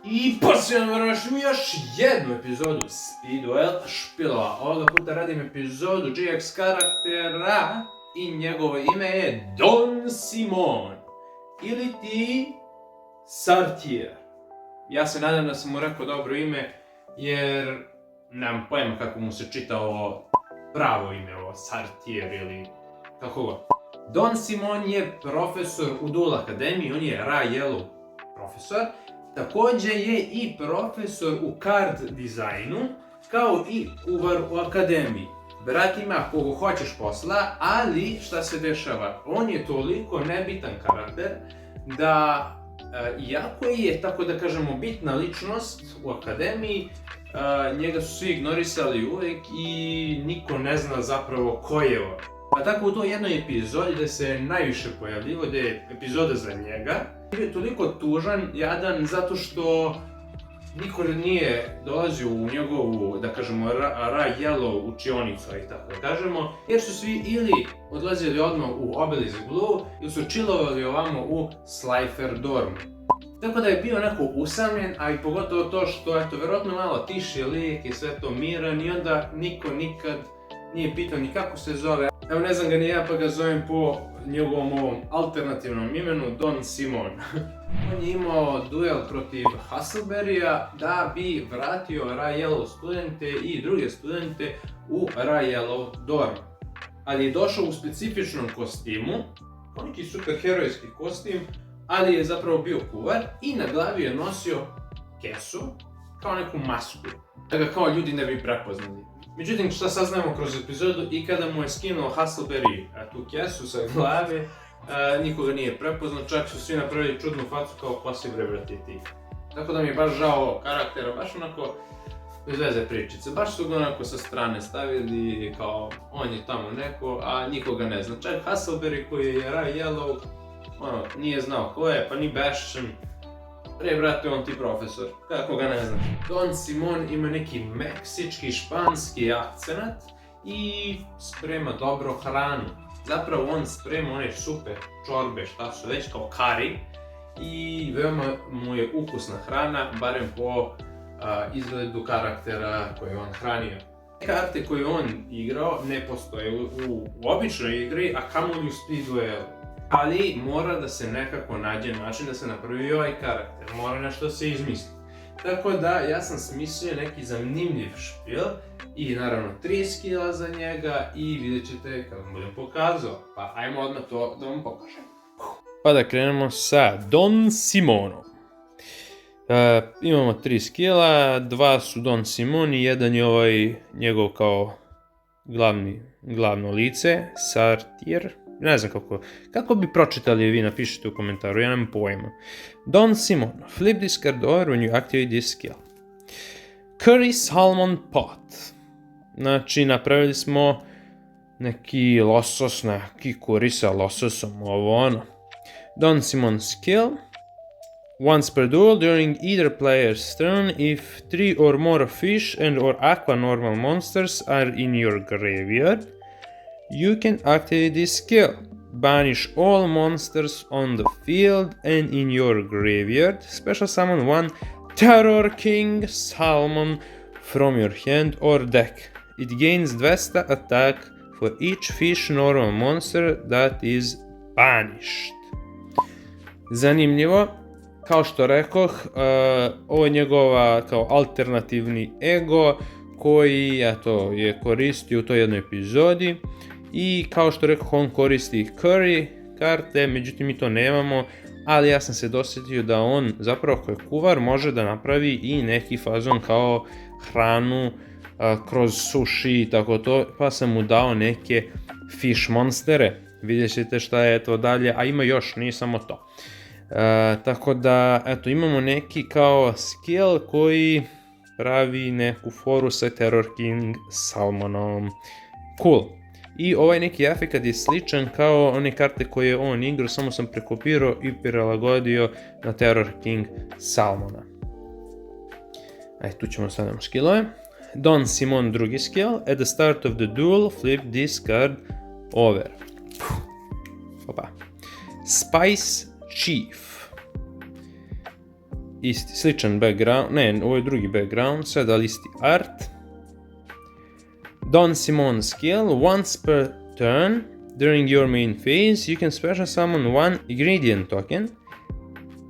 I posljedno vraćam još jednu epizodu Speedwell špilova. Ovoga puta radim epizodu GX karaktera i njegovo ime je Don Simon. Ili ti Sartier. Ja se nadam da sam mu rekao dobro ime, jer nemam pojma kako mu se čita ovo pravo ime, ovo Sartier ili kako god. Don Simon je profesor u Duel Akademiji, on je Ra-Yellow profesor. Također je i profesor u card dizajnu, kao i kuvar u akademiji. Brat ima kogo hoćeš posla, ali šta se dešava? On je toliko nebitan karakter da, iako je, tako da kažemo, bitna ličnost u akademiji, njega su svi ignorisali uvijek i niko ne zna zapravo ko je on. Pa tako u toj jednoj epizodi gdje se najviše pojavljivo, gdje je epizoda za njega, bio je toliko tužan, jadan, zato što niko nije dolazio u njegovu, da kažemo, Ra-Yellow učionicu, i tako da kažemo, jer su svi ili odlazili odmah u Obelisk Blue, ili su chillovali ovamo u Slifer Dormu. Tako da je bio onako usamljen, a i pogotovo to što, eto, vjerojatno malo tiši lik i sve to miran i onda niko nikad nije pitao ni kako se zove. Evo, ne znam ga ni ja, pa ga zovem po njegovom ovom alternativnom imenu, Don Simon. On je imao duel protiv Hustleberrya da bi vratio Ra-Yellow studente i druge studente u Ra-Yellow dorm. Ali je došao u specifičnom kostimu, kao neki superherojski kostim, ali je zapravo bio kuvar i na glavi je nosio kesu, kao neku masku, da ga kao ljudi ne bi prepoznali. Međutim, šta saznajemo kroz epizodu, i kada mu je skinuo Hustleberry tu kesu sa glave, nikoga nije prepoznao, čak su svi napravili čudnu facu kao ko si bre brate ti. Tako da mi je baš žao karaktera, baš onako bez veze pričice, baš su ga onako sa strane stavili kao on je tamo neko, a nikoga ne zna. Čak Hustleberry koji je Ra-Yellow, ono, nije znao ko je, pa ni Bastion. Pre, brate, on ti profesor, kako ga ne znaš. Don Simon ima neki meksički, španski akcenat i sprema dobro hranu. Zapravo on sprema one super čorbe, šta su već, kao kari, i veoma mu je ukusna hrana, barem po izgledu karaktera koje on hranio. Karte koje on igrao ne postoje u običnoj igri, a kamoli u Speedwellu. Ali mora da se nekako nađe način da se napravi ovaj karakter, mora nešto se izmisli. Tako da ja sam smislio neki zanimljiv špil i naravno 3 skilla za njega i vidjet ćete kad vam budem pokazao. Pa ajmo odmah to da vam pokažem. Pa da krenemo sa Don Simonom. Imamo 3 skilla, 2 su Don Simon i jedan je ovaj njegov kao glavno lice, Sartier. Ne znam kako bi pročitali, vi napišite u komentaru, ja nemam pojma. Don Simon, flip this card over when you activate this skill. Curry Salmon Pot. Znači, napravili smo neki losos, neki kuri sa lososom, ovo ono. Don Simon skill. Once per duel during either player's turn, if 3 or more fish and or aqua normal monsters are in your graveyard, you can activate this skill. Banish all monsters on the field and in your graveyard. Special summon one Terror King Salmon from your hand or deck. It gains 200 attack for each fish normal monster that is banished. Zanimljivo, kao što rekoh, ovo je njegova kao alternativni ego koji je koristio u toj jednoj epizodi. I kao što rekao, on koristi Curry karte, međutim mi to nemamo, ali ja sam se dosjetio da on zapravo kao kuvar može da napravi i neki fazon kao hranu kroz sushi i tako to, pa sam mu dao neke fish monstere. Vidjet ćete šta je to dalje, a ima još, nije samo to. Tako da, eto, imamo neki kao skill koji pravi neku foru sa Terror King Salmonom. Cool. I ovaj neki efekat je sličan kao one karte koje on igrao, samo sam prekopirao i prilagodio na Terror King Salmona. Ajde, tu ćemo stavljamo skillove. Don Simon drugi skill. At the start of the duel, flip this card over. Opa. Spice Chief. isti, sličan background, ne, ovo je drugi background, sad ali isti art. Don Simon skill, once per turn, during your main phase, you can special summon one ingredient token,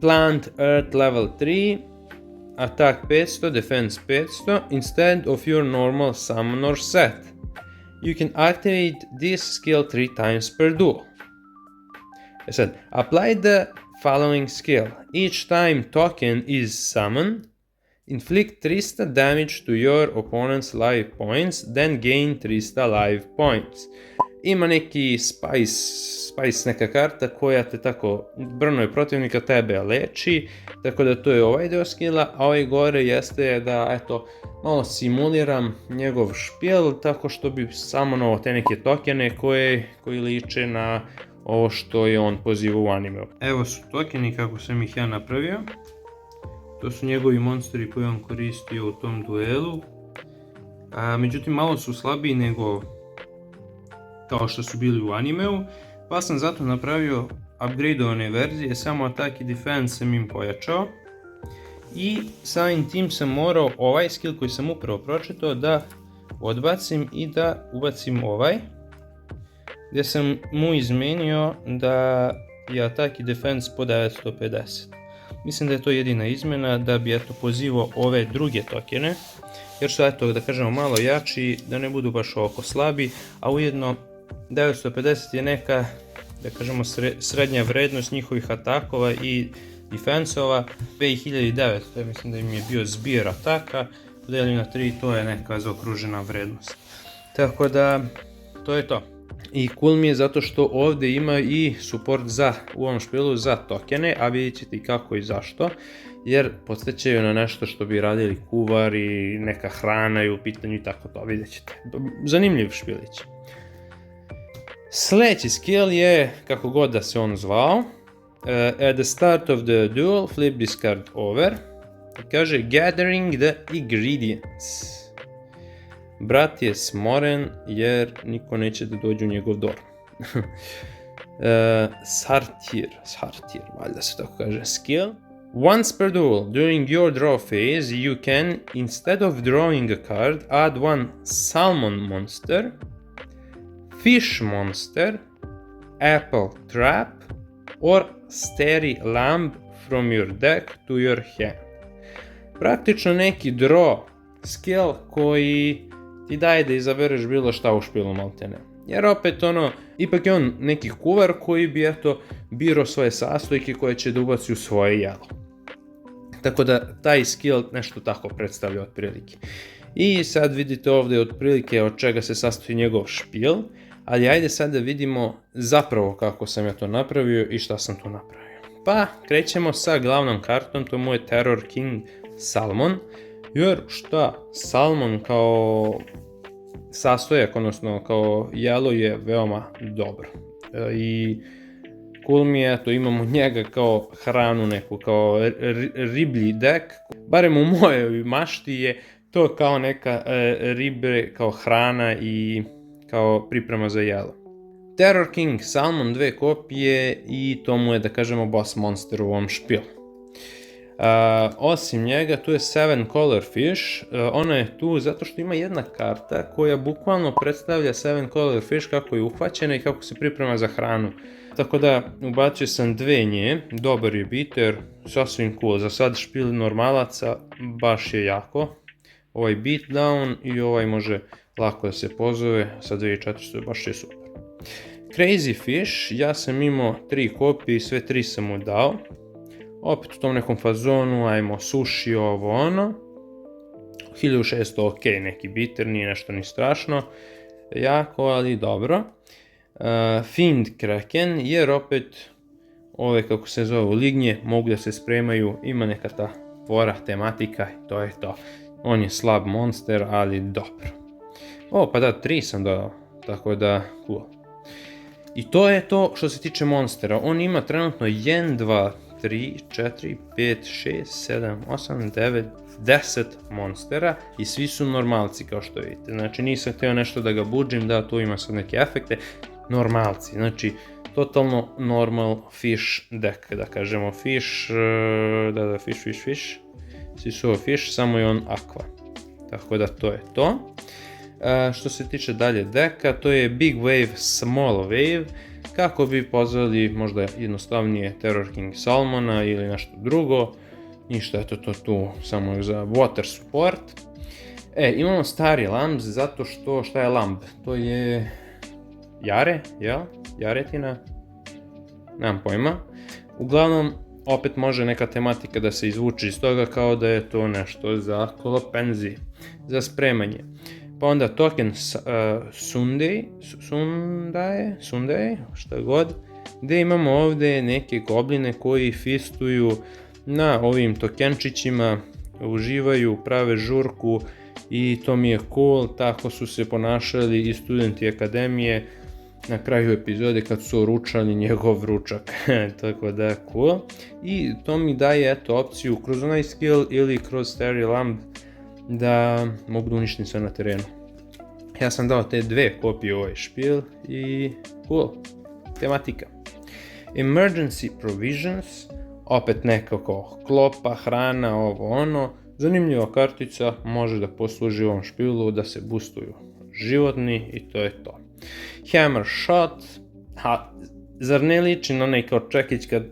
plant earth level 3, attack 500, defense 500, instead of your normal summoner set. You can activate this skill 3 times per duel. I said, apply the following skill. Each time token is summoned, inflict 300 damage to your opponent's life points, then gain 300 life points. Ima neki spice neka karta koja te tako brnoj protivnika tebe leči, tako da to je ovaj deo skilla, a ovaj gore jeste da eto malo simuliram njegov špijel tako što bi summonovao te neke tokene koji liče na ovo što je on pozivao u animeu. Evo su tokeni kako sam ih ja napravio. To su njegovi monsteri koje on koristio u tom duelu. Međutim malo su slabiji nego kao što su bili u animeu, pa sam zato napravio upgradeovane verzije, samo attack i defense sam im pojačao. I samim tim sam morao ovaj skill koji sam upravo pročitao da odbacim i da ubacim ovaj, gdje sam mu izmenio da je attack i defense po 950. Mislim da je to jedina izmjena da bi eto pozivao ove druge tokene, jer su eto da kažemo malo jači, da ne budu baš ovako slabi, a ujedno 950 je neka, da kažemo, srednja vrednost njihovih atakova i defensova. 2900, mislim da im je bio zbir ataka, podeljeno na 3, to je neka zaokružena vrednost. Tako da, to je to. I cool mi je zato što ovdje ima i support u ovom špilu za tokene, a vidjet ćete i kako i zašto, jer podsjećaju na nešto što bi radili kuvari, neka hrana je u pitanju i tako to, vidjet ćete. Zanimljiv špilić. Sljedeći skill je, kako god da se on zvao, at the start of the duel, flip this card over. Kaže, gathering the ingredients. Brat je smoren jer niko neće da dođe u njegov dorm. Sartir, valjda se tako kaže, skill. Once per duel, during your draw phase, you can, instead of drawing a card, add one salmon monster, fish monster, apple trap, or starry lamb from your deck to your hand. Praktično neki draw skill koji ti daje da izabereš bilo šta u špilu maltene. Jer opet ipak je on neki kuvar koji bi eto birao svoje sastojke koje će da ubaci u svoje jelo. Tako da taj skill nešto tako predstavlja otprilike. I sad vidite ovdje otprilike od čega se sastoji njegov špil, ali ajde sad da vidimo zapravo kako sam ja to napravio i šta sam to napravio. Pa krećemo sa glavnom kartom, to je moj Terror King Salmon, jer šta, Salmon kao sastojak, odnosno kao jelo je veoma dobro. I cool mi je, to imamo njega kao hranu neku, kao riblji dek, barem u mojoj mašti je to kao neka ribe, kao hrana i kao priprema za jelo. Terror King Salmon, 2 kopije i to mu je, da kažemo, boss monster u ovom špilu. Osim njega, tu je 7 Color Fish, ona je tu zato što ima jedna karta koja bukvalno predstavlja 7 Color Fish kako je uhvaćena i kako se priprema za hranu. Tako da ubacio sam 2 nje, dobar je biter, sasvim cool, za sad špil normalaca baš je jako. Ovaj beatdown i ovaj može lako da se pozove, sa 2400 baš je super. Crazy Fish, ja sam imao 3 kopije i sve 3 sam mu dao. Opet u tom nekom fazonu, ajmo sushi, ovo ono. 1600 ok, neki bitter, nije nešto ni strašno. Jako, ali dobro. Fiend Kraken, jer opet ove kako se zove lignje mogu da se spremaju, ima neka ta fora, tematika, to je to. On je slab monster, ali dobro. Pa da, 3 sam dodao, tako da cool. I to je to što se tiče monstera. On ima trenutno 1, 2, 3, 4, 5, 6, 7, 8, 9, 10 monstera i svi su normalci kao što vidite. Znači nisam htio nešto da ga budžim, da tu ima sad neke efekte. Normalci, znači totalno normal fish deck, da kažemo fish, fish, Sisuo fish, samo je on aqua. Tako da to je to. Što se tiče dalje deka, to je Big Wave, Small Wave, kako bi pozvali možda jednostavnije Terror King Salmona ili nešto drugo. Ništa, eto to tu, samo za water support. Imamo stari Lambs, zato što, šta je Lamb? To je jare, jel? Jaretina? Nemam pojma. Uglavnom, opet može neka tematika da se izvuče iz toga kao da je to nešto za kolopenzi, za spremanje. Pa onda token Sunday, šta god, gdje imamo ovdje neke gobline koji fistuju na ovim tokenčićima, uživaju, prave žurku i to mi je cool, tako su se ponašali i studenti akademije na kraju epizode kad su ručali njegov ručak, tako da cool. I to mi daje eto opciju kroz onaj skill ili kroz Starry Lamb da mogu da uništim sve na terenu. Ja sam dao te dve kopije ovaj špil i cool, tematika. Emergency provisions, opet nekako klopa, hrana, ovo ono. Zanimljiva kartica, može da posluži ovom špilu da se boostuju životni i to je to. Hammer shot, zar ne liči na onaj kao čekić kad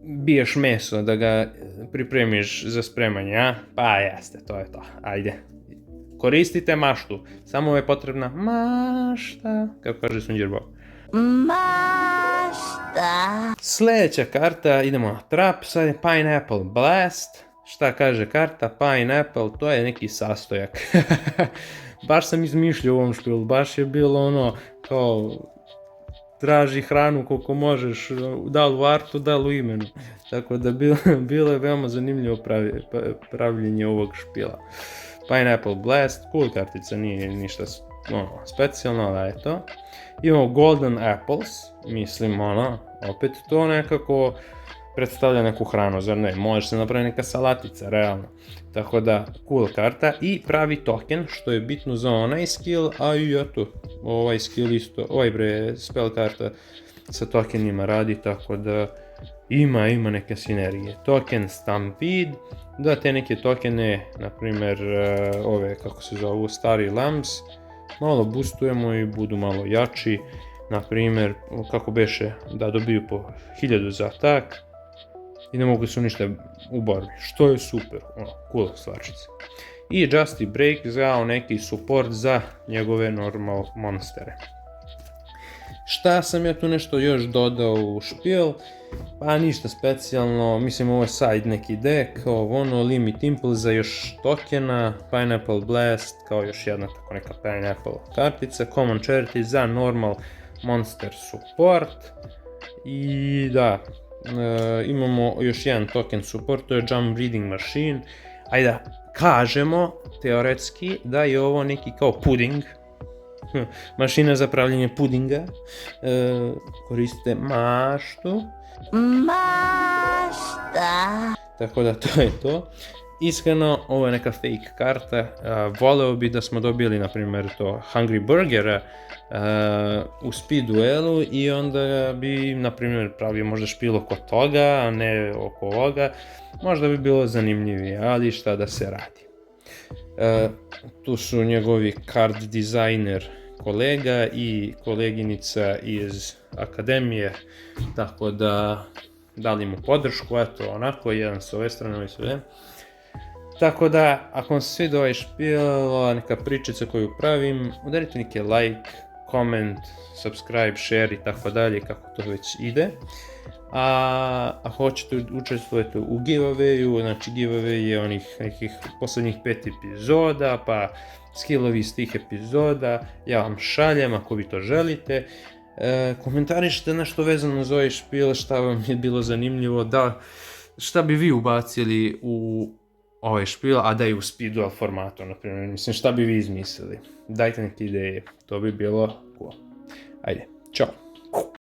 biješ meso da ga pripremiš za spremanje, a? Pa jeste, to je to, ajde. Koristite maštu, samo je potrebna mašta, kako kaže Sunđer Bob. Mašta. Sljedeća karta, idemo na trap, sad je Pineapple Blast. Šta kaže karta? Pineapple, to je neki sastojak. Baš sam izmišljao u ovom špilu, baš je bilo ono, kao, traži hranu koliko možeš, da li u artu, da li u imenu. Tako da bilo je veoma zanimljivo pravljenje ovog špila. Pineapple Blast, cool kartica, nije ništa specijalno, ali eto. Imamo Golden Apples, mislim opet to nekako predstavlja neku hranu, zar ne? Može se napraviti neka salatica, realno. Tako da, cool karta i pravi token, što je bitno za onaj skill, a i eto, ovaj skill isto, spell karta sa tokenima radi, tako da ima neke sinergije. Token Stampede, da te neke tokene, na primjer ove, kako se zovu, stari Lambs, malo boostujemo i budu malo jači, na primjer, kako beše, da dobiju po 1000 za atak i ne mogu se ništa u borbi, što je super, cool stvarčice. I Justy Break za neki support za njegove normal monstere. Šta sam ja tu nešto još dodao u špil? Pa ništa specijalno, mislim ovo je side neki deck, Limit Impulse za još tokena, Pineapple Blast kao još jedna tako neka Pineapple kartica, Common Charity za normal monster support i da, imamo još jedan token support, to je Jump Breeding Machine, ajde da kažemo teoretski da je ovo neki kao puding, mašina za pravljenje pudinga, koristite maštu. Mašta. Tako da to je to. Iskreno, ovo je neka fake karta, voleo bi da smo dobili, na primjer, to Hungry Burgera u speed duelu i onda bi, na primjer, pravio možda špil oko toga, a ne oko ovoga. Možda bi bilo zanimljivije, ali šta da se radi. Tu su njegovi card designer kolega i koleginica iz akademije, tako da dali mu podršku, eto onako, jedan s ove strane, ovaj sve. Tako da, ako vam se sviđa ovaj špil, neka pričica koju pravim, udarite neki like, comment, subscribe, share i tako dalje, kako to već ide. A ako hoćete učestvujete u giveawayu, znači giveaway je onih nekih posljednjih 5 epizoda, pa skillovi iz tih epizoda, ja vam šaljem ako vi to želite. Komentarišite nešto vezano za ovaj špil, šta vam je bilo zanimljivo, šta bi vi ubacili u ovaj špil, a da je u speed duel formatu, na primjer, mislim šta bi vi izmislili. Dajte neke ideje, to bi bilo cool. Ajde, čao!